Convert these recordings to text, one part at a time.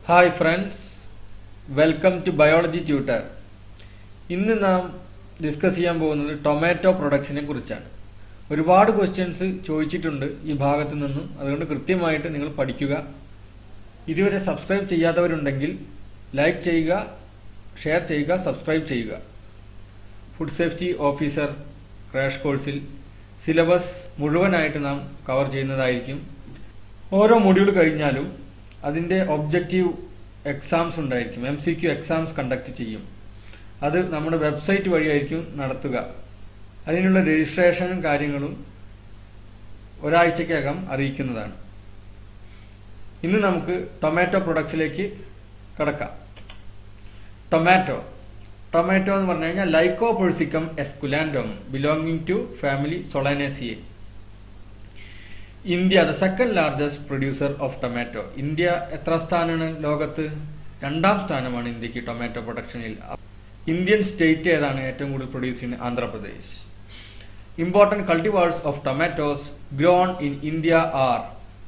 Hi friends, welcome to Biology Tutor. ഇന്ന് നാം discuss ചെയ്യാൻ പോകുന്നത് ടൊമാറ്റോ പ്രൊഡക്ഷനെ കുറിച്ചാണ്. ഒരുപാട് ക്വസ്റ്റ്യൻസ് ചോദിച്ചിട്ടുണ്ട് ഈ ഭാഗത്തു നിന്നും, അതുകൊണ്ട് കൃത്യമായിട്ട് നിങ്ങൾ പഠിക്കുക. ഇതുവരെ സബ്സ്ക്രൈബ് ചെയ്യാത്തവരുണ്ടെങ്കിൽ ലൈക്ക് ചെയ്യുക, ഷെയർ ചെയ്യുക, സബ്സ്ക്രൈബ് ചെയ്യുക. ഫുഡ് സേഫ്റ്റി ഓഫീസർ ക്രാഷ് കോഴ്സിൽ സിലബസ് മുഴുവനായിട്ട് നാം കവർ ചെയ്യുന്നതായിരിക്കും. ഓരോ മൊഡ്യൂൾ കഴിഞ്ഞാലും അതിന്റെ ഒബ്ജക്റ്റീവ് എക്സാംസ് ഉണ്ടായിരിക്കും. MCQ എക്സാംസ് കണ്ടക്ട് ചെയ്യും. അത് നമ്മുടെ വെബ്സൈറ്റ് വഴിയായിരിക്കും നടത്തുക. അതിനുള്ള രജിസ്ട്രേഷനും കാര്യങ്ങളും ഒരാഴ്ചക്കകം അറിയിക്കുന്നതാണ്. ഇന്ന് നമുക്ക് ടൊമാറ്റോ പ്രൊഡക്ട്സിലേക്ക് കടക്കാം. ടൊമാറ്റോ എന്ന് പറഞ്ഞു കഴിഞ്ഞാൽ lycopersicum esculentum belonging to family solanaceae. India the second largest producer of tomato. India എത്ര സ്ഥാനമാണ് ലോകത്ത്? 2ാം സ്ഥാനമാണ് ഇന്ത്യക്ക് ടൊമാറ്റോ പ്രൊഡക്ഷനിൽ. ഇന്ത്യൻ സ്റ്റേറ്റ് ഏതാണ് ഏറ്റവും കൂടുതൽ പ്രൊഡ്യൂസ് ചെയ്യുന്നത്? Andhra Pradesh. Important cultivars of tomatoes grown in India are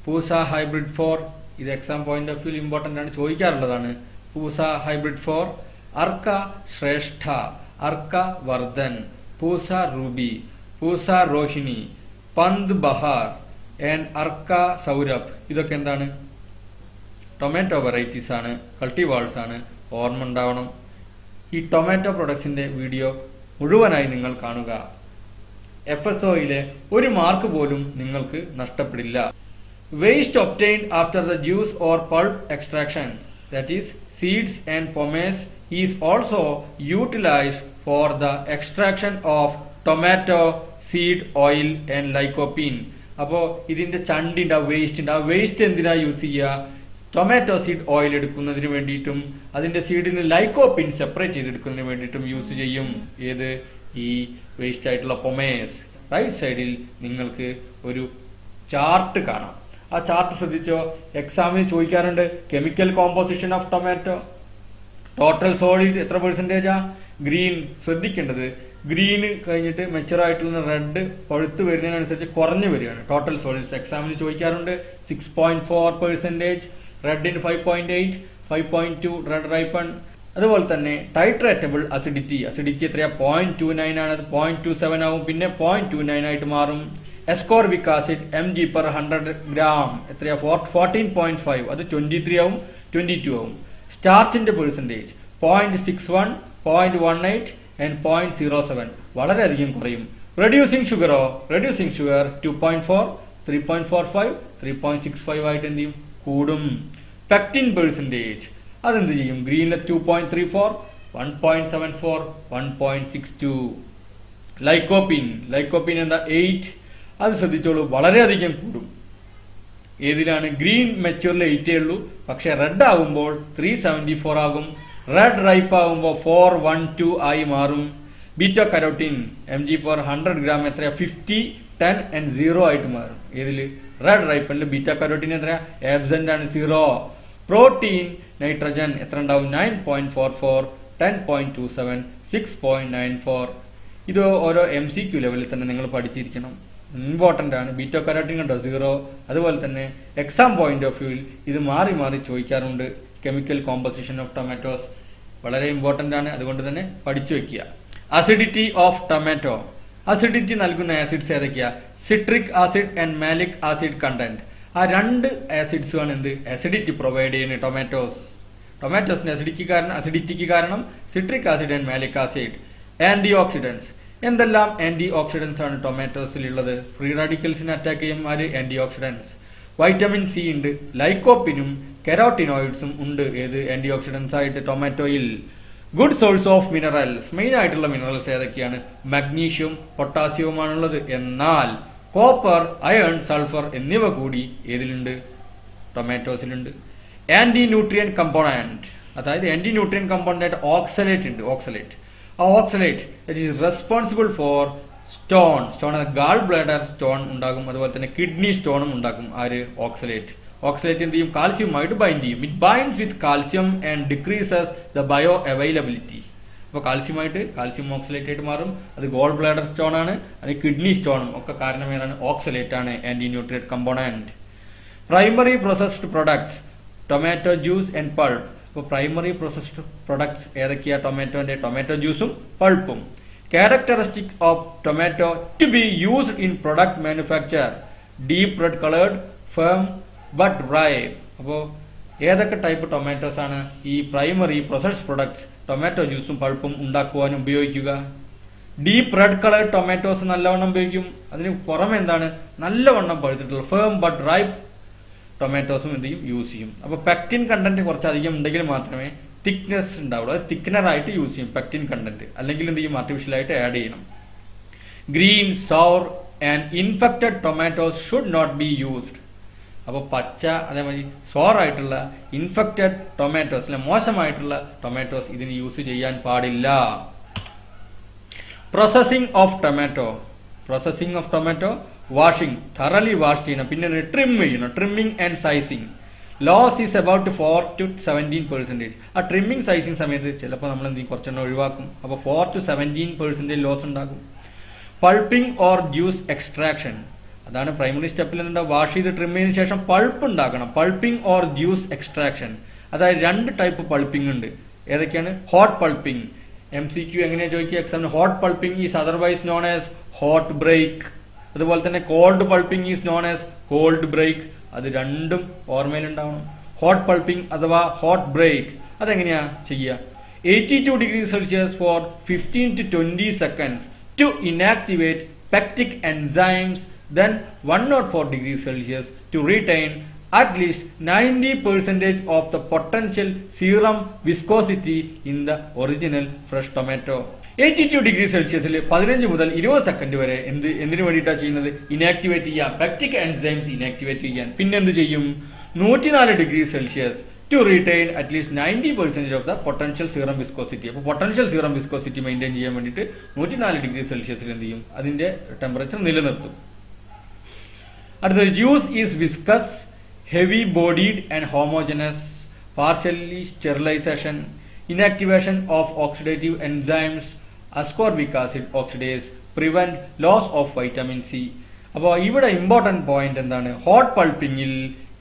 Pusa hybrid 4. ഇത് exam point of view important ആണ്, ചോദിക്കാറുള്ളതാണ്. Pusa hybrid 4, Arka Shreshtha, Arka Vardhan, Pusa Ruby, Pusa Rohini, Pant Bahar and Arka Saurabh. ഇതൊക്കെ എന്താണ്? ടൊമാറ്റോ വെറൈറ്റീസ് ആണ്, കൾട്ടിവേഴ്സ് ആണ്. ഓർമ്മ ഉണ്ടാവണം. ഈ ടൊമാറ്റോ പ്രൊഡക്ട്സിന്റെ വീഡിയോ മുഴുവനായി നിങ്ങൾ കാണുക. FSSAIയിലെ ഒരു മാർക്ക് പോലും നിങ്ങൾക്ക് നഷ്ടപ്പെടില്ല. Waste obtained after the juice or pulp extraction, that is seeds and pomace, is also utilized for the extraction of tomato seed oil and lycopene. അപ്പോ ഇതിന്റെ ചണ്ടി ഉണ്ട്, വേസ്റ്റ് ഉണ്ട്. ആ വേസ്റ്റ് എന്തിനാ യൂസ് ചെയ്യുക? ടൊമാറ്റോ സീഡ് ഓയിൽ എടുക്കുന്നതിന് വേണ്ടിയിട്ടും അതിന്റെ സീഡിൽ നിന്ന് ലൈക്കോപ്പിൻ സെപ്പറേറ്റ് ചെയ്തെടുക്കുന്നതിന് വേണ്ടിയിട്ടും യൂസ് ചെയ്യും. ഏത്? ഈ വേസ്റ്റ് ആയിട്ടുള്ള പൊമേസ്. റൈറ്റ് സൈഡിൽ നിങ്ങൾക്ക് ഒരു ചാർട്ട് കാണാം. ആ ചാർട്ട് ശ്രദ്ധിച്ചോ? എക്സാമിന് ചോദിക്കാറുണ്ട്. Chemical composition of tomato, total solid എത്ര പെർസെന്റേജാ? ഗ്രീൻ. ശ്രദ്ധിക്കേണ്ടത്, ഗ്രീന് കഴിഞ്ഞിട്ട് മെച്ചർ ആയിട്ടുള്ള റെഡ് പഴുത്ത് വരുന്നതിനനുസരിച്ച് കുറഞ്ഞു വരികയാണ്. ടോട്ടൽ സോളിഡ്സ് എക്സാമിന് ചോദിക്കാറുണ്ട്. 6.4%, റെഡിന് 5.8, 5.2 റെഡ് റൈപ്പൺ. അതുപോലെ തന്നെ ടൈട്രേറ്റബിൾ അസിഡിറ്റി എത്രയാ? 0.29 ആണ്. അത് 0.27 ആവും, പിന്നെ 0.29 ആയിട്ട് മാറും. എസ്കോർബിക് ആസിഡ് mg/100 gram എത്രയാ? 14.5, അത് 23 ആവും, 22 ആവും. സ്റ്റാർച്ചിന്റെ പെർസെന്റേജ് 0.61, 0.18 ആൻഡ് 0.07, വളരെയധികം കുറയും. റെഡ്യൂസിംഗ് ഷുഗറോ? റെഡ്യൂസിംഗ് ഷുഗർ 2.4, 3.45, 3.65 ആയിട്ട് എന്ത് ചെയ്യും? കൂടും. പെക്റ്റിൻ പെർസെന്റേജ് അതെന്ത് ചെയ്യും? ഗ്രീനിലെ 2.34, 1.74, 1.62. ലൈക്കോപ്പിൻ എന്താ? 8. അത് ശ്രദ്ധിച്ചോളൂ, വളരെയധികം കൂടും. ഏതിലാണ്? ഗ്രീൻ മെച്ചൂറിൽ 8 ഉള്ളൂ, പക്ഷെ റെഡ് ആവുമ്പോൾ 374 ആകും. റെഡ് റൈപ്പ് ആവുമ്പോൾ 412 ആയി മാറും. ബീറ്റോ കരോട്ടിൻ mg/100 gram എത്രയാ? 50, 10 and 0 ആയിട്ട് മാറും. ഏതില്? റെഡ് റൈപ്പനിൽ ബീറ്റോ കരോട്ടിൻ എത്രയാ? ആബ്സെന്റ് ആണ്, 0. പ്രോട്ടീൻ നൈട്രജൻ എത്ര ഉണ്ടാവും? 9.44, 10.27, 6.94. ഇത് ഓരോ MCQ ലെവലിൽ തന്നെ നിങ്ങൾ പഠിച്ചിരിക്കണം, ഇമ്പോർട്ടന്റ് ആണ്. ബീറ്റോ കരോട്ടിൻ കണ്ടോ? 0. അതുപോലെ തന്നെ എക്സാം പോയിന്റ് ഓഫ് വ്യൂവിൽ ഇത് മാറി മാറി ചോദിക്കാറുണ്ട്. കെമിക്കൽ കോമ്പോസിഷൻ ഓഫ് ടൊമാറ്റോസ് വളരെ ഇമ്പോർട്ടന്റ് ആണ്, അതുകൊണ്ട് തന്നെ പഠിച്ചു വെക്കുക. Acidity of tomato. അസിഡിറ്റി നൽകുന്ന ആസിഡ്സ് ഏതൊക്കെയാ? Citric acid and malic acid content. ആ 2 ആസിഡ്സ് ആണ് എന്ത്? അസിഡിറ്റി പ്രൊവൈഡ് ചെയ്യുന്നത് ടൊമാറ്റോസിന്റെ അസിഡിറ്റിക്ക് കാരണം citric acid and malic acid. Antioxidants. എന്തെല്ലാം ആന്റി ഓക്സിഡൻസ് ആണ് ടൊമാറ്റോസിൽ ഉള്ളത്? ഫ്രീ റാഡിക്കൽസിനെ അറ്റാക്ക് ചെയ്യും ആന്റി ഓക്സിഡൻസ്. വൈറ്റമിൻ സി ഉണ്ട്, ലൈക്കോപ്പിനും കെരോട്ടിനോയിഡ്സും ഉണ്ട്. ഏത്? ആന്റി ഓക്സിഡൻസ് ആയിട്ട് ടൊമാറ്റോയിൽ. Good source of minerals. Main ആയിട്ടുള്ള മിനറൽസ് ഏതൊക്കെയാണ്? മഗ്നീഷ്യം, പൊട്ടാസ്യവുമാണുള്ളത്. എന്നാൽ കോപ്പർ, അയൺ, സൾഫർ എന്നിവ കൂടി ഏതിലുണ്ട്? ടൊമാറ്റോസിലുണ്ട്. ആന്റി ന്യൂട്രിയൻ കമ്പോണന്റ്, അതായത് ആന്റി ന്യൂട്രിയൻ കമ്പോണന്റ് ഓക്സലേറ്റ് ഉണ്ട്. ആ oxalate is responsible for stone gall bladder stone ഉണ്ടാകും. അതുപോലെ തന്നെ കിഡ്നി സ്റ്റോണും ഉണ്ടാക്കും. ആര്? ഓക്സലേറ്റ് എന്ത് ചെയ്യും? കാൽസ്യവുമായിട്ട് ബൈൻഡ് ചെയ്യും. It binds with calcium and decreases the bio availability. അപ്പൊ കാൽസ്യം ഓക്സലേറ്റ് ആയിട്ട് മാറും. അത് ഗോൾ ബ്ലാഡർ സ്റ്റോൺ ആണ്, അത് കിഡ്നി സ്റ്റോണും ഒക്കെ കാരണം ഏതാണ്? ഓക്സലേറ്റ് ആണ്, anti nutrient component. Primary processed products tomato juice and pulp. അപ്പോൾ പ്രൈമറി പ്രോസസ്ഡ് പ്രൊഡക്ട്സ് ഏതൊക്കെയാ? ടൊമാറ്റോ ജ്യൂസും പൾപ്പും. Characteristic of tomato to be used in product manufacture: deep red colored, firm but ripe. അപ്പോൾ ഏതൊക്കെ ടൈപ്പ് ടൊമാറ്റോസ് ആണ് ഈ primary processed products tomato ജ്യൂസും പൾപ്പും ഉണ്ടാക്കുവാൻ ഉപയോഗിക്കുക? ഡീപ്പ് റെഡ് കളർ ടൊമാറ്റോസ് നല്ലവണ്ണം ഉപയോഗിക്കും. അതിന് പുറമെ എന്താണ്? നല്ലവണ്ണം പഴുത്തിട്ടുള്ള ഫേം ബട്ട് റൈപ്പ് ടൊമാറ്റോസും എന്ത് ചെയ്യും? യൂസ് ചെയ്യും. അപ്പോൾ പെക്റ്റിൻ കണ്ടന്റ് കുറച്ചധികം ഉണ്ടെങ്കിൽ മാത്രമേ തിക്നെസ് ഉണ്ടാവുള്ളൂ. അത് തിക്നർ ആയിട്ട് യൂസ് ചെയ്യും പെക്റ്റിൻ കണ്ടന്റ്, അല്ലെങ്കിൽ എന്ത് ചെയ്യും? ആർട്ടിഫിഷ്യൽ ആയിട്ട് ആഡ് ചെയ്യണം. Green, sour and infected tomatoes should not be used. അപ്പോൾ പച്ച, അതേമാതിരി സോർ ആയിട്ടുള്ള ഇൻഫെക്റ്റഡ് ടൊമാറ്റോസ് അല്ലെ മോശമായിട്ടുള്ള ടൊമാറ്റോസ് ഇതിന് യൂസ് ചെയ്യാൻ പാടില്ല. Processing of tomato washing, thoroughly wash ചെയ്യണം. പിന്നെ ട്രിം ചെയ്യണം, trimming and sizing. Loss is about 4 to 17%. ആ ട്രിമ്മിങ് സൈസിങ് സമയത്ത് ചിലപ്പോൾ നമ്മൾ എന്ത് ചെയ്യും? കുറച്ചെണ്ണം ഒഴിവാക്കും. അപ്പോൾ 4 to 17% ലോസ് ഉണ്ടാകും. പൾപ്പിംഗ് ഓർ ജ്യൂസ് എക്സ്ട്രാക്ഷൻ, അതാണ് പ്രൈമറി സ്റ്റെപ്പിൽ എന്താ? വാഷ് ചെയ്ത് ട്രിം ചെയ്തതിനു ശേഷം പൾപ്പ് ഉണ്ടാക്കണം. പൾപ്പിംഗ് ഓർ ജ്യൂസ് എക്സ്ട്രാക്ഷൻ, അതായത് 2 ടൈപ്പ് പൾപ്പിംഗ് ഉണ്ട്. ഏതൊക്കെയാണ്? Hot pulping. MCQ എങ്ങനെയാ ചോദിക്കുക എക്സാമിന്? Hot pulping is otherwise known as hot break. അതുപോലെ തന്നെ cold pulping is known as cold break. അത് രണ്ടും ഓർമ്മയിലുണ്ടാവണം. ഹോട്ട് പൾപ്പിംഗ് അഥവാ ഹോട്ട് ബ്രേക്ക് അതെങ്ങനെയാ ചെയ്യുക? 82 degrees Celsius for 15 to 20 seconds to inactivate pectic enzymes, then 104 degrees Celsius to retain at least 90% of the potential serum viscosity in the original fresh tomato. 82 degree സെൽഷ്യസിൽ 15 മുതൽ 20 second വരെ എന്തിനു വേണ്ടിയിട്ടാണ് ചെയ്യുന്നത്? Inactivate ചെയ്യാം, pectic enzymes inactivate ചെയ്യാൻ. പിന്നെ എന്ത് ചെയ്യും? 104 degree celsius to retain at least 90% of the potential serum viscosity. അപ്പോൾ പൊട്ടൻഷ്യൽ സീറം വിസ്കോസിറ്റി മെയിൻറ്റെയിൻ ചെയ്യാൻ വേണ്ടിയിട്ട് 104 ഡിഗ്രി സെൽഷ്യസിൽ എന്ത് ചെയ്യും? അതിന്റെ ടെമ്പറേച്ചർ നിലനിർത്തും. അടുത്തത് juice is viscous, heavy bodied and homogeneous, partially sterilization, inactivation of oxidative enzymes, ascorbic acid oxidase, prevent loss of vitamin C. അപ്പോൾ ഇവിടെ ഇമ്പോർട്ടന്റ് പോയിന്റ് എന്താണ്? ഹോട്ട് പൾപ്പിംഗിൽ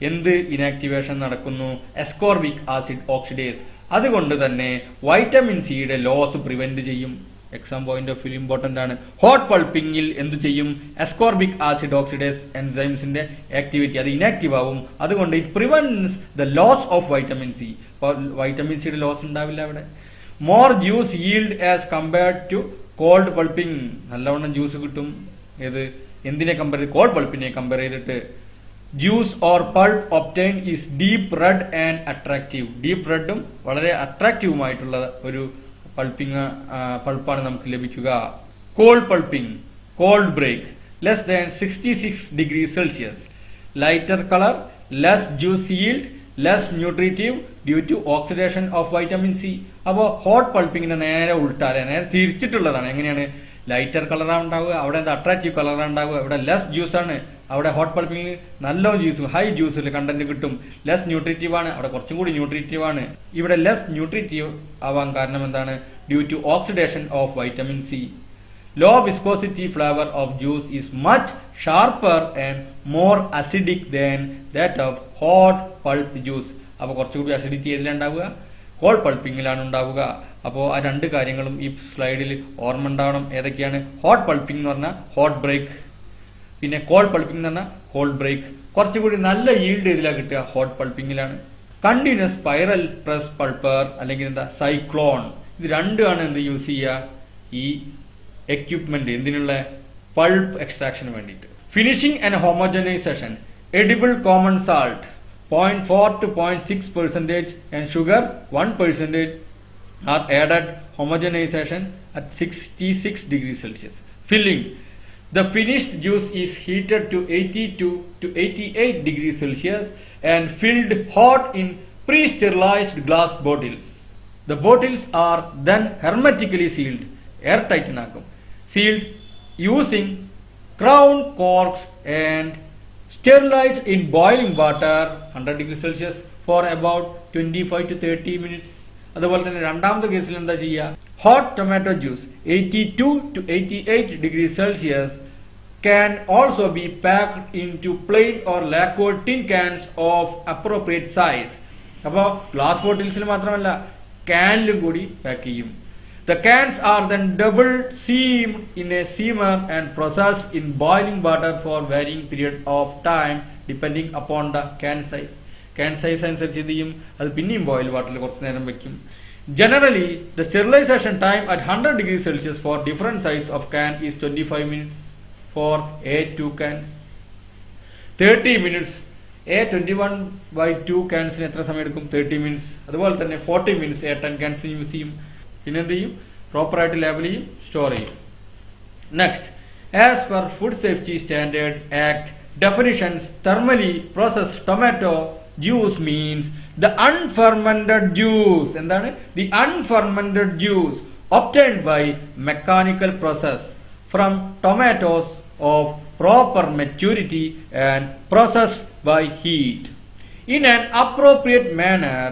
എന്ത് ഇനാക്ടിവേഷൻ നടക്കുന്നു? Ascorbic acid oxidase. അതുകൊണ്ട് തന്നെ വൈറ്റമിൻ സിയുടെ ലോസ് പ്രിവെന്റ് ചെയ്യും. Exam point of view important ആണ്. ഹോട്ട് പൾപ്പിംഗിൽ എന്ത് ചെയ്യും? അസ്കോർബിക് ആസിഡ് ഓക്സിഡേസ് എൻസൈംസിന്റെ ആക്ടിവിറ്റി അത് ഇനാക്റ്റീവ് ആവും. അതുകൊണ്ട് it prevents the loss of vitamin C. വൈറ്റമിൻ സിയുടെ ലോസ് ഉണ്ടാവില്ല അവിടെ. More juice yield as compared to cold pulping. നല്ലവണ്ണം ജ്യൂസ് കിട്ടും. എന്തിനെ കമ്പയർ ചെയ്ത്? കോൾഡ് പൾപ്പിനെ കമ്പയർ ചെയ്തിട്ട്. Juice or pulp obtain is deep red and attractive. Deep റെഡും വളരെ അട്രാക്റ്റീവുമായിട്ടുള്ള ഒരു പൾപ്പാണ് നമുക്ക് ലഭിക്കുക. Cold pulping, cold break, less than 66 degree celsius. Lighter colour, less juice yield, less nutritive due to oxidation of vitamin C. അപ്പോൾ ഹോട്ട് പൾപ്പിങ്ങിന്റെ നേരെ ഉൾട്ടാലെ നേരെ തിരിച്ചിട്ടുള്ളതാണ്. എങ്ങനെയാണ്? ലൈറ്റർ കളറാണ് ഉണ്ടാവുക, അവിടെ എന്താ അട്രാക്റ്റീവ് കളറാണ് ഉണ്ടാവുക. ഇവിടെ ലെസ് ജ്യൂസ് ആണ്, അവിടെ ഹോട്ട് പൾപ്പിംഗിൽ നല്ല ജ്യൂസ് ഹൈ ജ്യൂസിൽ കണ്ടന്റ് കിട്ടും. ലെസ് ന്യൂട്രീറ്റീവ് ആണ്, അവിടെ കുറച്ചും കൂടി ന്യൂട്രീറ്റീവ് ആണ്. ഇവിടെ ലെസ് ന്യൂട്രീറ്റീവ് ആവാൻ കാരണം എന്താണ്? Due to oxidation of vitamin C. Low viscosity flavour of juice is much sharper and more acidic than that of hot pulp juice. അപ്പോൾ കുറച്ചുകൂടി അസിഡിറ്റി ഏതിലുണ്ടാവുക? കോൾഡ് പൾപ്പിംഗിലാണ് ഉണ്ടാവുക. അപ്പോൾ ആ 2 കാര്യങ്ങളും ഈ സ്ലൈഡിൽ ഓർമ്മ ഉണ്ടാവണം. ഏതൊക്കെയാണ്? ഹോട്ട് പൾപ്പിംഗ് എന്ന് പറഞ്ഞാൽ ഹോട്ട് ബ്രേക്ക്, പിന്നെ കോൾഡ് പൾപ്പിംഗ് എന്ന് പറഞ്ഞാൽ കോൾഡ് ബ്രേക്ക്. കുറച്ചുകൂടി നല്ല yield ഏതിലാണ് കിട്ടുക? ഹോട്ട് പൾപ്പിംഗിലാണ്. കണ്ടിന്യൂസ് സ്പൈറൽ പ്രസ് പൾപ്പർ അല്ലെങ്കിൽ എന്താ സൈക്ലോൺ, ഇത് രണ്ടുമാണ് എന്ത് യൂസ് ചെയ്യുക? ഈ എക്യുപ്മെന്റ് എന്തിനുള്ള? പൾപ്പ് എക്സ്ട്രാക്ഷന് വേണ്ടിയിട്ട്. Finishing and homogenisation. Edible common salt 0.4 to 0.6% and sugar 1% are added. Homogenization at 66 degrees Celsius. Filling. The finished juice is heated to 82 to 88 degrees Celsius and filled hot in pre-sterilized glass bottles. The bottles are then hermetically sealed. Airtight nakum. Sealed using crown corks and sterilized in boiling water 100 degrees Celsius for about 25 to 30 minutes. അതുപോലെ തന്നെ രണ്ടാമത്തെ കേസിൽ എന്താ ചെയ്യുക? Hot tomato juice 82 to 88 degrees Celsius can also be packed into plain or lacquered tin cans of appropriate size. അപ്പോൾ glass ബോട്ടിൽസിൽ മാത്രമല്ല ക്യാനിലും കൂടി pack ചെയ്യും. The cans are then double seamed in a steamer and processed in boiling water for varying period of time depending upon the can size. Can size അനുസരിച്ച് എന്ത് ചെയ്യും, അത് പിന്നെയും boil വാട്ടറിൽ കുറച്ച് നേരം വെക്കും. Generally, the sterilization time at 100 degrees Celsius for different size of can is 25 minutes for A2 cans. 30 minutes. A21/2 cans എത്ര സമയം എടുക്കും? 30 minutes. അതുപോലെ തന്നെ 40 minutes A10 cans യൂസ് ചെയ്യും. പിന്നെ എന്ത് ചെയ്യും? പ്രോപ്പറായിട്ട് ലേബൽ ചെയ്യും, സ്റ്റോർ ചെയ്യും. Next, as per food safety standard act definitions, thermally processed tomato juice means the unfermented juice. എന്താണ്? The unfermented juice obtained by mechanical process from tomatoes of proper maturity and processed by heat in an appropriate manner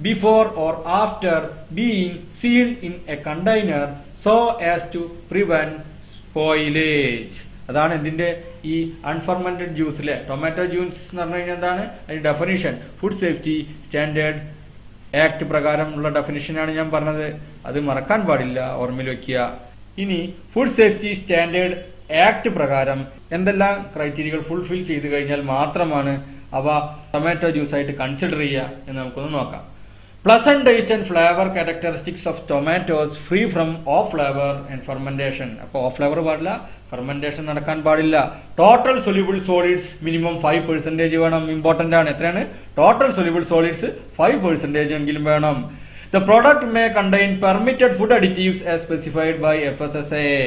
before or after being sealed in a container so as to prevent spoilage. അതാണ് ഇതിന്റെ ഈ അൺഫെർമെന്റഡ് ജ്യൂസിലെ tomato juice എന്ന് പറഞ്ഞു കഴിഞ്ഞാൽ എന്താണ് അതിന്റെ definition? Food safety standard act പ്രകാരമുള്ള ഡെഫിനിഷനാണ് ഞാൻ പറഞ്ഞത്. അത് മറക്കാൻ പാടില്ല, ഓർമ്മയിൽ വെക്കുക. ഇനി ഫുഡ് സേഫ്റ്റി സ്റ്റാൻഡേർഡ് ആക്ട് പ്രകാരം എന്തെല്ലാം ക്രൈറ്റീരിയകൾ ഫുൾഫിൽ ചെയ്തു കഴിഞ്ഞാൽ മാത്രമാണ് അവ ടൊമാറ്റോ ജ്യൂസ് ആയിട്ട് കൺസിഡർ ചെയ്യുക എന്ന് നമുക്കൊന്ന് നോക്കാം. Pleasant taste and flavor characteristics of tomatoes free from off flavor and fermentation. അപ്പോൾ ഓഫ് ഫ്ലേവർ പാടില്ല, ഫെർമെന്റേഷൻ നടക്കാൻ പാടില്ല. ടോട്ടൽ സൊല്യൂബിൾ സോളിഡ്സ് മിനിമം 5% വേണം. ഇമ്പോർട്ടന്റ് ആണ്. എത്രയാണ്? ടോട്ടൽ സൊല്യൂബിൾ സോളിഡ്സ് 5% എങ്കിലും വേണം. The product may contain permitted food additives as specified by FSSAI.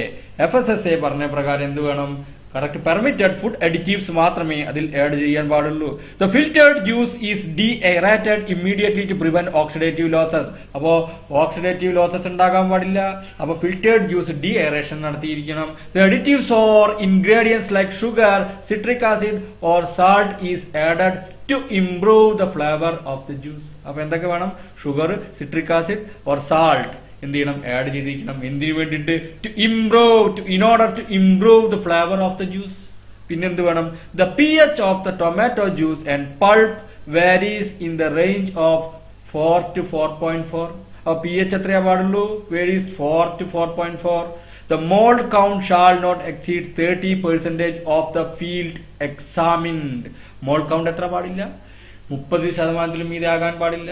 FSSAI പറഞ്ഞ പ്രകാരം എന്ത് വേണം? കറക്റ്റ് പെർമിറ്റഡ് ഫുഡ് അഡിറ്റീവ്സ് മാത്രമേ അതിൽ ആഡ് ചെയ്യാൻ പാടുള്ളൂ. The filtered juice is deaerated immediately to prevent oxidative losses. അപ്പോൾ ഓക്സിഡേറ്റീവ് ലോസസ് ഉണ്ടാകാൻ പാടില്ല. അപ്പോൾ ഫിൽറ്റേർഡ് ജ്യൂസ് ഡീഎയറേഷൻ നടത്തിയിരിക്കണം. The additives or ingredients like sugar, citric acid or salt is added to improve the flavour of the juice. അപ്പൊ എന്തൊക്കെ വേണം? Sugar, citric acid or salt എന്ത് ചെയ്യണം? ആഡ് ചെയ്തിരിക്കണം. എന്തിനു വേണ്ടിയിട്ട്? in order to improve the flavor of the juice. പിന്നെന്ത് വേണം? The pH of the tomato juice and pulp varies in the range of 4 to 4.4. അപ്പോൾ pH എത്രയാ പാടുള്ളൂ? varies 4 to 4.4. The mold count shall not exceed 30% of the field examined. mold count എത്ര പാടില്ല? 30% മീതെ ആകാൻ പാടില്ല.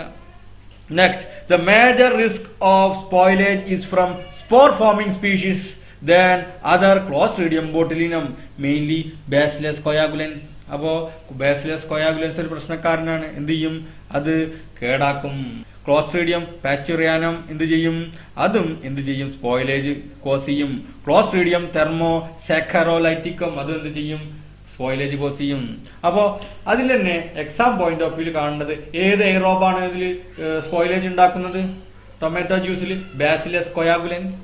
Next, the major risk of spoilage is from spore-forming species than other Clostridium botulinum, mainly Bacillus coagulans. അപ്പോൾ Bacillus coagulans ഒരു പ്രശ്നക്കാരനാണ്. എന്ത് ചെയ്യും? അത് കേടാക്കും. Clostridium pasteurianum എന്ത് ചെയ്യും? അതും എന്ത് ചെയ്യും? സ്പോയിലേജ് കോസ് ചെയ്യും. Clostridium thermosaccharolaticum അതും എന്ത് ചെയ്യും? സ്പോയിലേജ് കോസ് ചെയ്യും. അപ്പോൾ അതിൽ തന്നെ എക്സാം പോയിന്റ് ഓഫ് വ്യൂ കാണേണ്ടത് ഏത് എയറോബാണ് ഇതിൽ സ്പോയിലേജ് ഉണ്ടാക്കുന്നത്? ടൊമാറ്റോ ജ്യൂസിൽ ബാസിലസ് കൊയാഗുലൻസ്.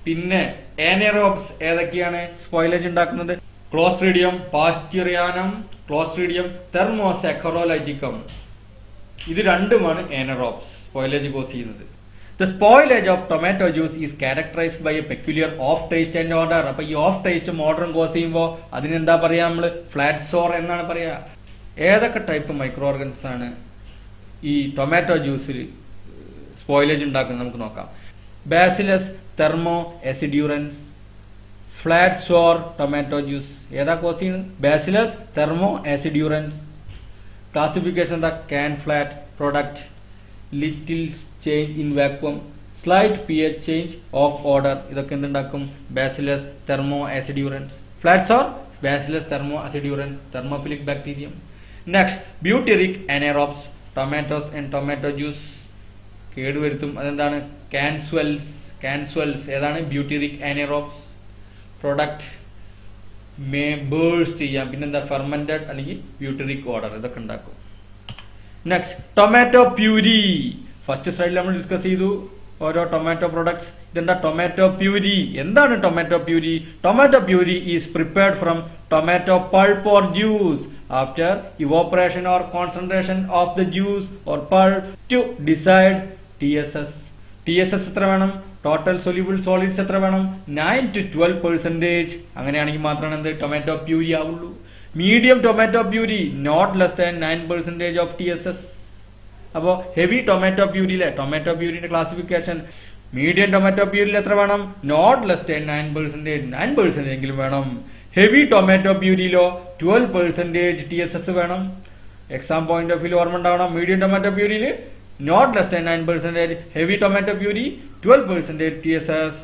പിന്നെ ഏനറോബ്സ് ഏതൊക്കെയാണ് സ്പോയിലേജ് ഉണ്ടാക്കുന്നത്? Clostridium pasteurianum, Clostridium thermosaccharolyticum. ഇത് രണ്ടുമാണ് ഏനറോബ്സ് സ്പോയിലേജ് കോസ് ചെയ്യുന്നത്. The spoilage of tomato juice is characterized by a peculiar off taste and odor. അപ്പൊ ഈ ഓഫ് ടേസ്റ്റും ഓർഡറും കോസ് ചെയ്യുമ്പോൾ അതിനെന്താ പറയാ? നമ്മള് ഫ്ലാറ്റ് സോർ എന്നാണ് പറയാ. ഏതൊക്കെ ടൈപ്പ് മൈക്രോ ഓർഗൻസ് ആണ് ഈ ടൊമാറ്റോ ജ്യൂസിൽ സ്പോയിലേജ് ഉണ്ടാക്കുന്നത് നമുക്ക് നോക്കാം. Bacillus thermoacidurans, flat sour tomato juice ഏതാ കോസ് ചെയ്യുന്നത്? Bacillus thermoacidurans. ക്ലാസിഫിക്കേഷൻ എന്താ? Can flat product, little change in vacuum, slight pH change of order. ഇതൊക്കെ എന്തുണ്ടാക്കും? Bacillus thermoacidurans. Flat sour Bacillus thermoacidurans, thermophilic bacterium. Next, butyric anaerobes tomatoes and tomato juice കേടുവരുത്തും. അതെന്താണ്? Can swells ഏതാണ്? Butyric anaerobes. Product may burst ചെയ്യാം. പിന്നെന്താ? Fermented അല്ലെങ്കിൽ ബ്യൂട്ടീറിക് order ഇതൊക്കെ ഉണ്ടാക്കും. Next, tomato puree. ഫസ്റ്റ് സ്ലൈഡിൽ നമ്മൾ ഡിസ്കസ് ചെയ്തു ഓരോ ടൊമാറ്റോ പ്രൊഡക്ട്സ്. ഇതെന്താ? Tomato puree. എന്താണ് tomato puree? Tomato puree is prepared from tomato pulp or juice after evaporation or concentration of the juice or pulp to decide TSS. TSS എത്ര വേണം? Total soluble solids എത്ര വേണം? 9 to 12%. അങ്ങനെയാണെങ്കിൽ മാത്രമാണ് എന്ത് tomato puree ആവുള്ളൂ. Medium tomato puree not less than 9% of TSS. അപ്പോൾ heavy tomato പ്യൂരിയിലെ ടൊമാറ്റോ പ്യൂരിന്റെ ക്ലാസിഫിക്കേഷൻ മീഡിയം ടൊമാറ്റോ പ്യൂരിൽ എത്ര വേണം? നോട്ട് ലെസ് ദാൻ 9% എങ്കിലും വേണം. ഹെവി ടൊമാറ്റോ പ്യൂരിയിലോ 12% TSS വേണം. എക്സാം പോയിന്റ് ഓഫ് വ്യൂ ഓർമ്മ ഉണ്ടാവണം. മീഡിയം ടൊമാറ്റോ പ്യൂരിയിൽ not less than 9%, heavy tomato puree 12% TSS.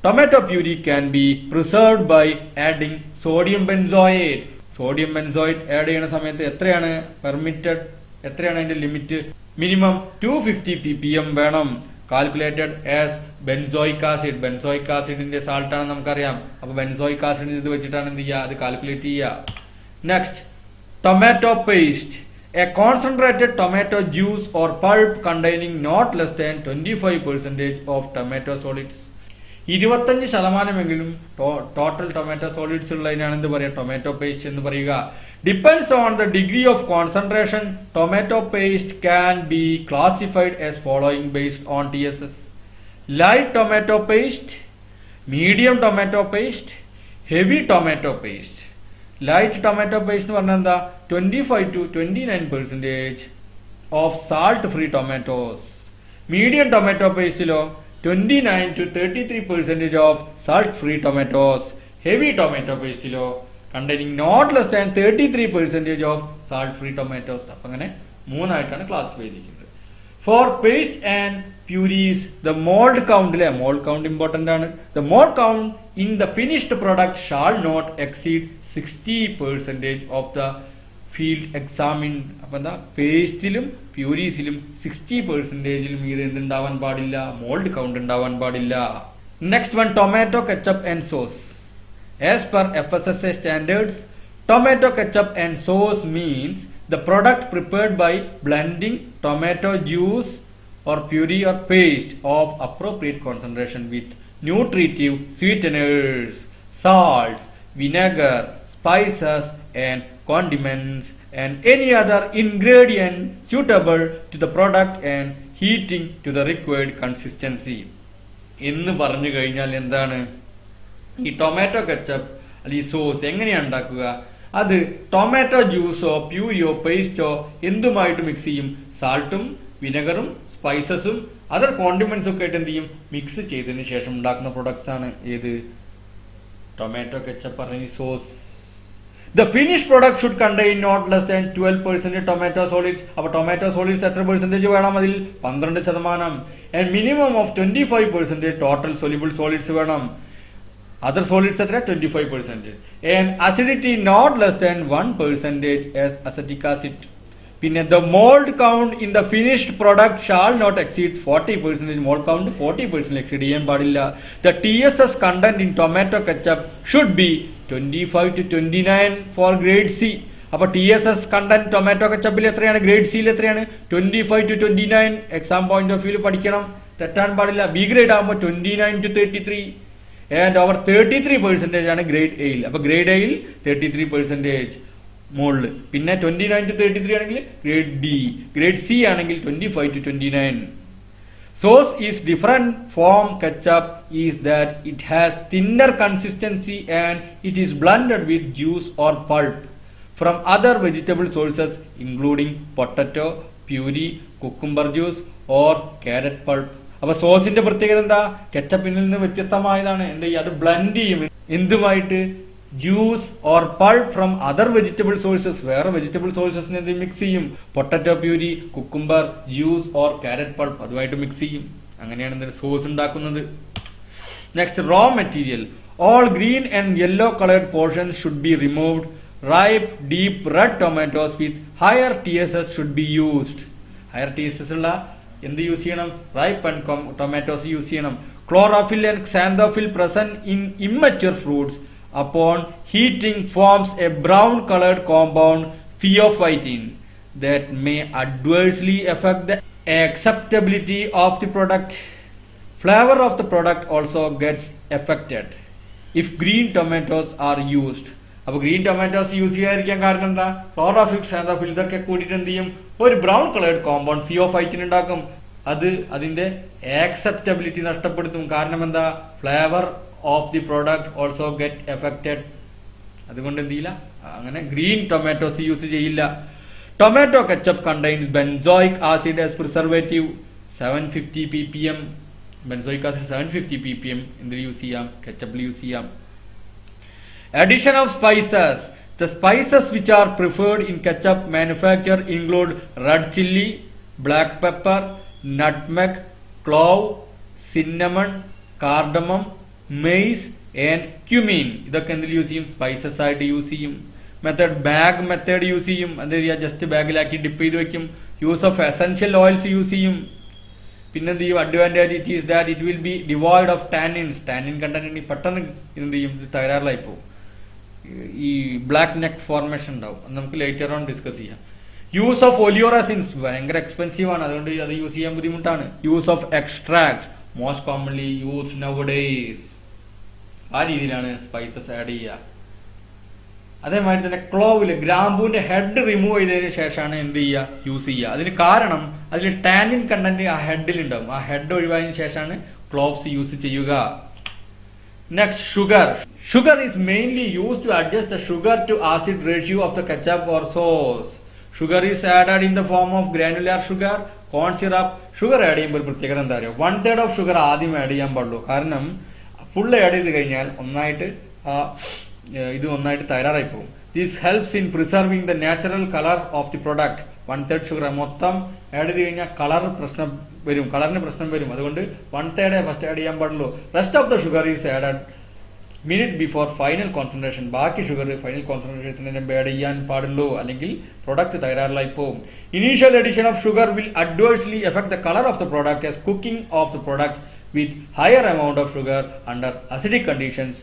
Tomato puree can be preserved by adding sodium benzoate. Sodium benzoate add ചെയ്യുന്ന സമയത്ത് എത്രയാണ് പെർമിറ്റഡ്, എത്രയാണ് അതിന്റെ ലിമിറ്റ്? മിനിമം 250 ppm വേണം. Calculated as benzoic acid. Benzoic ആസിഡിന്റെ സാൾട്ട് ആണ് നമുക്കറിയാം. അപ്പൊ ബെൻസോയിക് ആസിഡ് ഇത് വെച്ചിട്ടാണ് എന്ത് ചെയ്യുക? അത് കാൽക്കുലേറ്റ് ചെയ്യുക. Next, tomato paste. A concentrated tomato juice or pulp containing not less than 25% of tomato solids. 25% total tomato solids ഉള്ളതിനാണ് എന്ത് പറയുക? ടൊമാറ്റോ പേസ്റ്റ് എന്ന് പറയുക. Depends on the degree of concentration tomato paste can be classified as following based on TSS. Light tomato paste, medium tomato paste, heavy tomato paste. Light tomato paste എന്ന് പറഞ്ഞാൽ എന്താ? 25 to 29% of salt free tomatoes. Medium tomato പേസ്റ്റിലോ 29 to 33% of salt-free tomatoes. Heavy tomato paste containing not less than 33% of salt-free tomatoes. അപ്പൊ അങ്ങനെ മൂന്നായിട്ടാണ് classify ചെയ്തിരിക്കുന്നത്. For paste and purees, the mold count, mold count important ആണ്. The mold count in the finished product shall not exceed 60% of the field examined. അപ്പൊ എന്താ? പേസ്റ്റിലും പ്യൂരീസിലും 60% മീതെ എന്തുണ്ടാവാൻ പാടില്ല? Mould count ഉണ്ടാവാൻ പാടില്ല. Next one, tomato ketchup and sauce. As per FSSAI standards, tomato ketchup and sauce means the product prepared by blending tomato juice or puree or paste of appropriate concentration with nutritive sweeteners, salts, vinegar, spices and condiments and any other ingredient suitable to the product and heating to the required consistency. എന്ന് പറഞ്ഞു കഴിഞ്ഞാൽ എന്താണ്? ഈ tomato ketchup അല്ലെങ്കിൽ sauce എങ്ങനെയാണ് ഉണ്ടാക്കുക? അത് tomato ജ്യൂസോ പ്യൂരിയോ പേസ്റ്റോ എന്തുമായിട്ട് mix ചെയ്യും? സാൾട്ടും വിനെഗറും സ്പൈസസും അതർ കോണ്ടിമെന്റ്സും ഒക്കെ ആയിട്ട് എന്ത് ചെയ്യും? മിക്സ് ചെയ്തതിന് ശേഷം ഉണ്ടാക്കുന്ന പ്രൊഡക്ട്സ് ആണ് ഏത്? ടൊമാറ്റോ കെച്ചപ്പ് പറഞ്ഞ sauce. The finished product should contain not less than 12% tomato solids. അപ്പോൾ ടൊമാറ്റോ സോളിഡ്സ് എത്ര പെർസെന്റേജ് വേണം? അതിൽ 12%. And minimum of 25% total soluble solids വേണം. Other solids എത്ര? 25%. And acidity not less than 1% as acetic acid. പിന്നെ the mold count in the finished product shall not exceed 40%. mold count 40% exceed ചെയ്യാൻ പാടില്ല. The TSS content in tomato ketchup should be 25 to 29 for grade C. അപ്പൊ TSS content tomato കെച്ചപ്പിൽ എത്രയാണ്? Grade സിയിൽ എത്രയാണ്? 25 to 29. Exam point of view പഠിക്കണം, തെറ്റാൻ പാടില്ല. B grade ആകുമ്പോൾ 29 to 33 and over 33% ആണ് ഗ്രേഡ് എയിൽ. അപ്പൊ ഗ്രേഡ് എയിൽ 33% മുകളിൽ. പിന്നെ 29 to 33 ആണെങ്കിൽ ഗ്രേഡ് ഡി. ഗ്രേഡ് സി ആണെങ്കിൽ 25 to 29. Sauce is different from ketchup is that it has thinner consistency and it is blended with juice or pulp from other vegetable sources including potato, puree, cucumber juice or carrot pulp. അപ്പൊ സോസിന്റെ പ്രത്യേകത എന്താ? കെച്ചപ്പിൽ നിന്ന് വ്യത്യസ്തമായതാണ്. എന്താ? അത് blend ചെയ്യും എന്തുമായിട്ട്? Juice or pulp from other vegetable sources. വേറെ vegetable സോഴ്സസിനെ എന്ത് മിക്സ് ചെയ്യും? Potato puree, cucumber juice or carrot pulp അതുമായിട്ട് മിക്സ് ചെയ്യും. അങ്ങനെയാണ് എന്തൊരു സോസ് ഉണ്ടാക്കുന്നത്. Next, raw material. All green and yellow coloured portions should be removed. Ripe deep red tomatoes with higher TSS should be used. Higher TSS ഉള്ള എന്ത് use ചെയ്യണം? Ripe and tomatoes use ചെയ്യണം. Chlorophyll and xanthophyll present in immature fruits upon heating forms a brown colored compound pheophytin that may adversely affect the acceptability of the product. Flavor of the product also gets affected if green tomatoes are used. അപ്പൊ green tomatoes use ചെയ്യാതിരിക്കാൻ കാരണം എന്താ? Chlorophyll, xanthophyll ഇതൊക്കെ കൂടിയിട്ട് എന്ത് ചെയ്യും? ഒരു brown coloured compound ഫിയോഫൈറ്റിൻ ഉണ്ടാക്കും. അത് അതിന്റെ ആക്സെപ്റ്റബിലിറ്റി നഷ്ടപ്പെടുത്തും. കാരണം എന്താ? Flavour of the product also get affected. അതുകൊണ്ട് എന്ത് ചെയ്യില്ല? അങ്ങനെ ഗ്രീൻ ടൊമാറ്റോസ് യൂസ് ചെയ്യില്ല. Tomato ketchup contains benzoic acid as preservative, 750 ppm. Benzoic acid 750 ppm in the use ചെയ്യാം, ketchup use ചെയ്യാം. Addition of spices. The spices which are preferred in ketchup manufacture include red chilli, black pepper, nutmeg, clove, cinnamon, cardamom, mace and cumin. ഇതൊക്കെ എന്തിൽ use ചെയ്യും? Spices ആയിട്ട് use ചെയ്യും. Method bag method use ചെയ്യും. അത് just ബാഗിലാക്കി dip ചെയ്ത് വെക്കും. Use of essential oils use ചെയ്യും. പിന്നെന്ത് ചെയ്യും? Advantage it is that it will be devoid of tannins. Tannin content പെട്ടെന്ന് എന്ത് ചെയ്യും? തകരാറിലായി പോകും. ഈ ബ്ലാക്ക് നെക്ക് ഫോർമേഷൻ ഉണ്ടാവും. നമുക്ക് ലേറ്റർ ഓൺ ഡിസ്കസ് ചെയ്യാം. യൂസ് ഓഫ് ഒലിയോറസിൻസ് ഭയങ്കര എക്സ്പെൻസീവ് ആണ്, അതുകൊണ്ട് അത് യൂസ് ചെയ്യാൻ ബുദ്ധിമുട്ടാണ്. Use of extract most commonly use nowadays. ആ രീതിയിലാണ് സ്പൈസസ് ആഡ് ചെയ്യുക. അതേമാതിരി തന്നെ ക്ലോവില് ഗ്രാമ്പൂവിന്റെ ഹെഡ് റിമൂവ് ചെയ്തതിനു ശേഷമാണ് എന്ത് ചെയ്യുക? യൂസ് ചെയ്യുക. അതിന് കാരണം അതിൽ ടാനിൻ കണ്ടന്റ് ആ ഹെഡിൽ ഉണ്ടാവും. ആ ഹെഡ് ഒഴിവായതിനു ശേഷമാണ് ക്ലോവ്സ് യൂസ് ചെയ്യുക. Next, sugar. Sugar is mainly used to adjust the sugar to acid ratio of the ketchup or sauce. Sugar is added in the form of granular sugar, corn syrup. Sugar add ചെയ്യുമ്പോൾ പ്രത്യേകത എന്താ പറയുക? 1/3 of sugar ആദ്യം add ചെയ്യാൻ പാടുള്ളൂ. കാരണം full add ചെയ്ത് കഴിഞ്ഞാൽ ഇത് ഒന്നായിട്ട് തയ്യാറായി പോകും. This helps in preserving the natural color of the product. 1/3 sugar മൊത്തം ആഡ് ചെയ്ത് കഴിഞ്ഞാൽ കളറിന് പ്രശ്നം വരും. അതുകൊണ്ട് 1/3 ഫസ്റ്റ് ആഡ് ചെയ്യാൻ പാടുള്ളൂ. Rest of the sugar is added minute before final concentration. ബാക്കി ഷുഗർ ഫൈനൽ കോൺസെൻട്രേഷന് മുമ്പ് ആഡ് ചെയ്യാൻ പാടുള്ളൂ, അല്ലെങ്കിൽ പ്രൊഡക്റ്റ് തയ്യാറായി പോകും. Initial addition of sugar will adversely effect the colour of the product as cooking of the product with higher amount of sugar under acidic conditions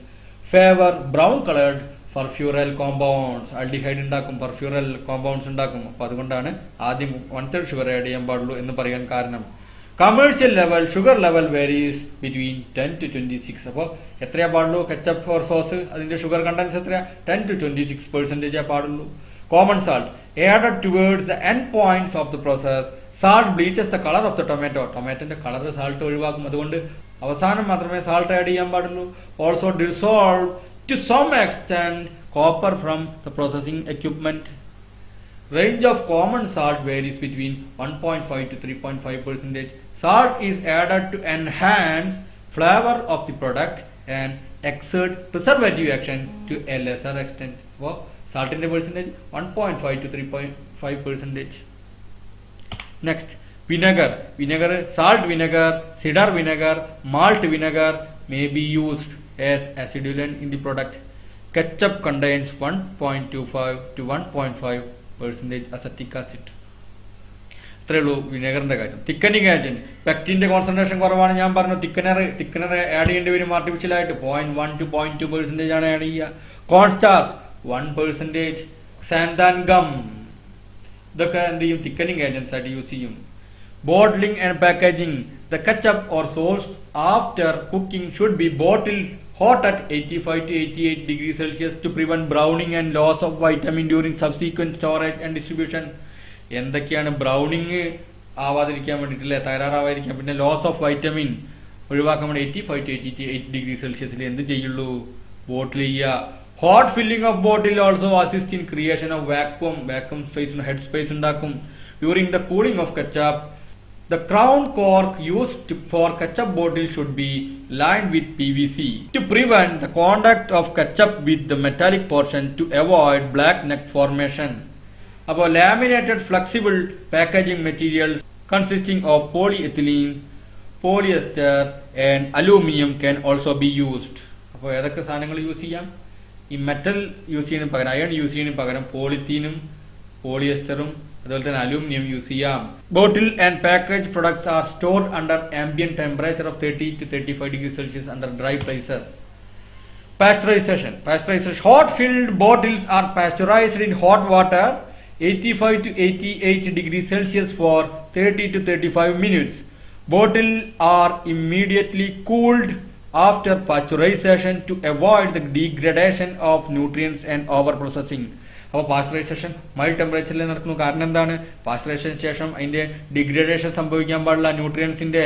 favor brown colored furfural compounds. Aldehyde ഉണ്ടാക്കും, furfural compounds ഉണ്ടാക്കും. അപ്പൊ അതുകൊണ്ടാണ് ആദ്യം 1/3 sugar add ചെയ്യാൻ പാടുള്ളൂ എന്ന് പറയാൻ കാരണം. Commercial level sugar level varies between 10 to 26. അപ്പോൾ എത്രയാ പാടുള്ളൂ? കെച്ചപ്പ് ഓർ സോസ് അതിന്റെ ഷുഗർ കണ്ടൻസ് എത്രയാ? 10 to 26% പാടുള്ളൂ. Common salt added towards the end points of the process. Salt bleaches the colour of the tomato. ടൊമാറ്റോന്റെ കളർ സാൾട്ട് ഒഴിവാക്കും. അതുകൊണ്ട് അവസാനം മാത്രമേ സാൾട്ട് ആഡ് ചെയ്യാൻ പാടുള്ളൂ. Also dissolve to some extent copper from the processing equipment. Range of common salt varies between 1.5 to 3.5%. Salt is added to enhance flavor of the product and exert preservative action to a lesser extent. So, salt in the percentage 1.5 to 3.5%. Next, vinegar. Salt vinegar, cedar vinegar, malt vinegar may be used as acidulant in the product. Ketchup contains 1.25 to 1.5% acetic acid. ഇത്രയേ ഉള്ളൂ വിനെഗറിന്റെ കാര്യം. Thickening agent, പെക്റ്റിന്റെ concentration കുറവാണ് ഞാൻ പറഞ്ഞു. തിക്കനർ add ചെയ്യേണ്ടി വരും ആർട്ടിഫിഷ്യലായിട്ട്. 0.1 to 0.2% ആണ് add ചെയ്യുക. കോൺസ്റ്റാർച്ച് 1%. സാന്താൻ ഗം, ഇതൊക്കെ എന്ത് ചെയ്യും? തിക്കനിങ് ഏജന്റ്സ് ആയിട്ട് യൂസ് ചെയ്യും. Bottling and packaging. The ketchup or sauce after cooking should be bottled hot at 85 to 88 degrees Celsius to prevent browning and loss of vitamin during subsequent storage and distribution. എന്തൊക്കെയാണ് Browning ആവാതിരിക്കാൻ വേണ്ടിയിട്ടില്ലേ, തകരാറാവാതിരിക്കാൻ, പിന്നെ loss of vitamin ഒഴിവാക്കാൻ വേണ്ടി 85 to 88 degree സെൽഷ്യസിൽ എന്ത് ചെയ്യുള്ളൂ? Bottle ചെയ്യുക. Hot filling of bottle also assist in creation of vacuum space, head space ഉണ്ടാക്കും. During the cooling of ketchup, the crown cork used for ketchup bottle should be lined with PVC to prevent the contact of ketchup with the metallic portion to avoid black neck formation. About laminated flexible packaging materials consisting of polyethylene, polyester and aluminum can also be used. അപ്പോൾ ഏതൊക്കെ സാധനങ്ങൾ use ചെയ്യാം? ഈ metal use ചെയ്യുന്നതിന് പകരം, iron use ചെയ്യുന്നതിന് പകരം പോളിത്തീനും പോളിയസ്റ്ററും അതുപോലെ തന്നെ അലൂമിനിയം യൂസ് ചെയ്യാം. ബോട്ടിൽ and package products are stored under ambient temperature of 30 to 35 degrees Celsius under dry places. Pasteurization. Hot filled bottles are pasteurized in hot water 85 to 88 degrees Celsius for 30 to 35 minutes. Bottles are immediately cooled after pasteurization to avoid the degradation of nutrients and over processing. അപ്പോൾ pasteurisation mild ടെമ്പറേച്ചറിൽ നടക്കുന്നു. കാരണം എന്താണ്? Pasteurisation ശേഷം അതിന്റെ degradation സംഭവിക്കാൻ പാടില്ല ന്യൂട്രിയൻസിന്റെ.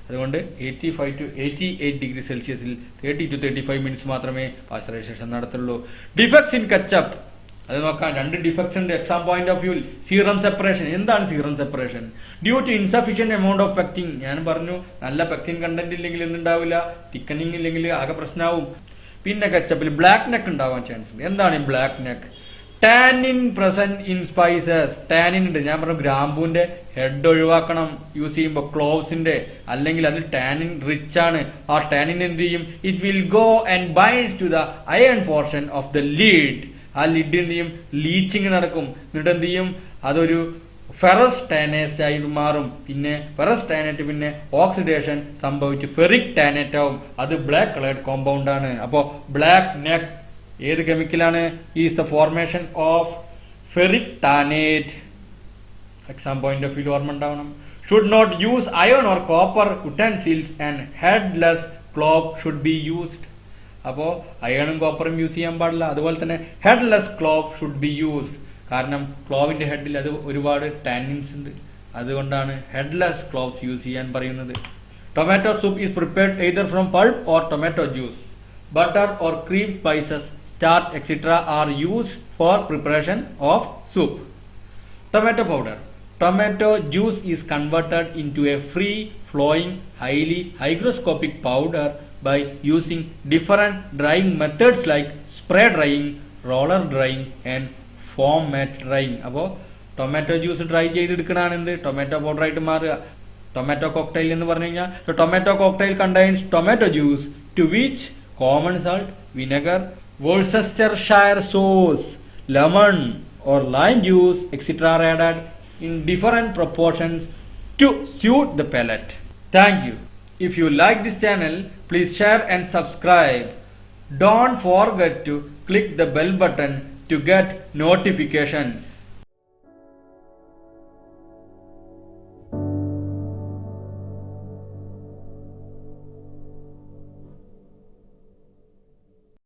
അതുകൊണ്ട് 85 to 88 ഡിഗ്രി സെൽഷ്യസിൽ 30 to 35 മിനിറ്റ്സ് മാത്രമേ പാസ്ചറൈസേഷൻ നടത്തുള്ളൂ. Defects in ketchup. അത് നോക്കാം. 2 ഡിഫക്ട്സ് ഉണ്ട് exam point of view. Serum separation. എന്താണ് serum separation? Due to insufficient amount of pectin. ഞാൻ പറഞ്ഞു നല്ല പെക്റ്റിൻ കണ്ടന്റ് ഇല്ലെങ്കിൽ എന്തുണ്ടാവില്ല, തിക്കനിങ് ഇല്ലെങ്കിൽ ആകെ പ്രശ്നമാവും. പിന്നെ കെച്ചപ്പിൽ ബ്ലാക്ക് നെക്ക് ഉണ്ടാവാൻ ചാൻസ് ഉണ്ട്. എന്താണ് ഈ black neck? Tannin present in spices. Tannin ഉണ്ട്. ഞാൻ പറഞ്ഞു ഗ്രാമ്പൂന്റെ ഹെഡ് ഒഴിവാക്കണം യൂസ് ചെയ്യുമ്പോൾ, ക്ലോവ്സിന്റെ, അല്ലെങ്കിൽ അതിൽ ടാനിൻ റിച്ച് ആണ്. ആ ടാനിൻ എന്ത് ചെയ്യും? It will go and bind to the iron portion of the lead. ആ ലിഡ് എന്ത് ചെയ്യും? ലീച്ചിങ് നടക്കും. എന്നിട്ട് എന്ത് ചെയ്യും? അതൊരു ഫെറസ് ടാനേറ്റ് ആയി മാറും. പിന്നെ ഫെറസ് ടാനേറ്റ് പിന്നെ ഓക്സിഡേഷൻ സംഭവിച്ച് ഫെറിക് ടാനേറ്റ് ആവും. അത് ബ്ലാക്ക് കളേർഡ് കോമ്പൗണ്ട് ആണ്. അപ്പോ ബ്ലാക്ക് നെക്ക് ഏത് കെമിക്കലാണ്? Is the formation of ferric tannate. Exam point of view ഓർമ്മ ഉണ്ടാവണം. Should not use iron or copper utensils and headless clove should be used. അപ്പോ അയണും കോപ്പറും യൂസ് ചെയ്യാൻ പാടില്ല. അതുപോലെ തന്നെ headless clove should be used. കാരണം ക്ലോവിന്റെ ഹെഡിൽ അത് ഒരുപാട് ടാനിൻസ് ഉണ്ട്. അതുകൊണ്ടാണ് ഹെഡ്ലെസ് ക്ലോവ്സ് യൂസ് ചെയ്യാൻ പറയുന്നത്. Tomato soup is prepared either from pulp or tomato juice. Butter or cream, spices, starch, etc. are used for preparation of soup. Tomato powder. Tomato juice is converted into a free-flowing, highly hygroscopic powder by using different drying methods like spray drying, roller drying, and foam mat drying. അപ്പോൾ tomato juice dry ചെയ്തെടുക്കണതാണ് എന്ത്? Tomato powder ആയിട്ട് മാറുക. Tomato cocktail എന്ന് പറഞ്ഞു കഴിഞ്ഞാൽ tomato cocktail contains tomato juice to which common salt, vinegar, Worcestershire sauce, lemon or lime juice, etc. are added in different proportions to suit the palate. Thank you. If you like this channel, please share and subscribe. Don't forget to click the bell button to get notifications.